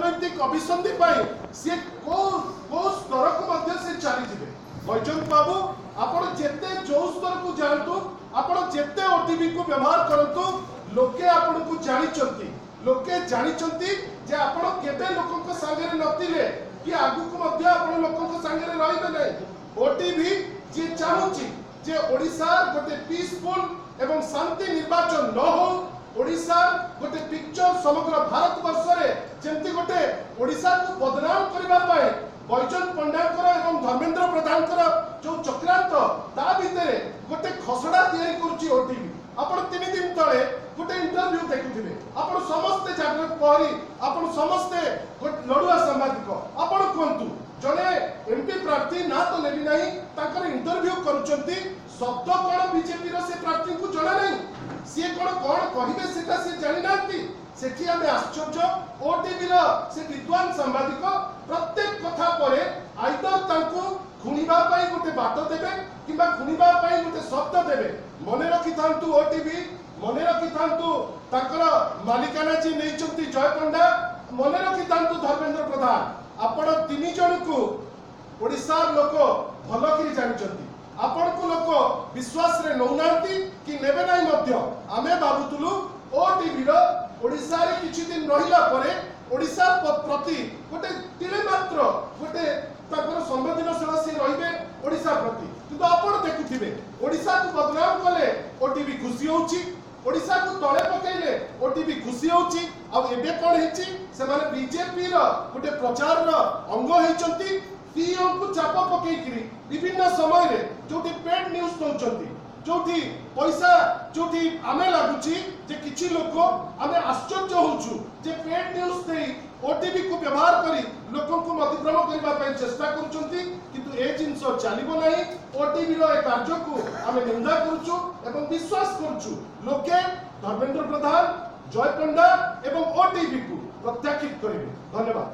राजनैतिक अभिसंधि सी को स्तर को चली जाए बैजंत बाबू आपण जेते जो स्तर को जानतु आपण जेते ओटीवी को व्यवहार करंतु लोके आपण को जानिचंती जे आपण केबे लोकन को संगे नथिले कि आगु को मध्य आपण लोकन को संगे रहिबे नै ओटीवी जे चाहूची जे ओडिसा गोटे पीसफुल एवं शांति निर्वाचन न हो ओडिसा गोटे पिक्चर समग्र भारत वर्ष रे जेंति गोटे ओडिसा को बदनाम करबा पाए बैजंत पंडाकर एवं धर्मेंद्र प्रधान जो चक्रांत ता भितर गोटे खसड़ा तैयारी करुची ओटीवी आपण 3 दिन तले गोटे इंटरव्यू देखुथिबे आपण समस्त जागृत प्रहरी आपण समस्त लड़ुआ सांबादिक आपण कोंतु जने एमपी प्रार्थी ना तो लेबी नाही ताकर इंटरव्यू करूचंती शब्द कोन बीजेपी रो से प्रार्थी को जणा नाही सी कोन कहिबे सेटा से जानि नांती सेठी आमे आश्चर्य ओटीवी रो से विद्वान सांबादिक प्रत्येक कथा परे आइदर तांको खुनिबा पाई गोटे बाट देबे किबा खुनिबा पाई गोटे शब्द देबे मने रखि थांतु ओटीवी मने रखि थांतु ताकर मालिकाना जी नैचंती जय पंडा मने रखि थांतु धर्मेंद्र प्रधान आपण 3 जन को ओडिसा लोक भल करी जानिचंती आपण को लोक विश्वास रे नौनांती कि नेबे नाही मध्य आमे भाबुतुलु ओटीवी रो ओडिसा रे किछि दिन रहिला परे ओडिसा प्रति गोटे तिले मात्र गोटे ताकर संवेदनशील से रहिबे ओडिसा प्रति किंतु आपण देखुथिबे ओडिसा को बदनाम कले ओटीवी खुशी होउची ओडिसा को तळे पकेइले ओटीवी खुशी होउची आ एबे कोन हेची से माने बीजेपी रो गोटे प्रचार रो अंग हेचंती सीओ को चाप पकेइकरी विभिन्न समय रे जोटी पेड न्यूज दउचंती जोटी पैसा जोटी आमे लागुची जे किछि लोक आमे आश्चर्य होउछु जे पेड न्यूज देई ओटीवी को व्यवहार करी लोकन को मतिभ्रम करबा पई चेष्टा करूचंती किंतु ए जिंस चलिबो नाही ओटीवी रो ए कार्य को आमे निंदा करूछु एवं विश्वास करूछु लोके धर्मेंद्र प्रधान जय पंडा एवं ओटीवी को प्रत्याख्यात करिवे धन्यवाद।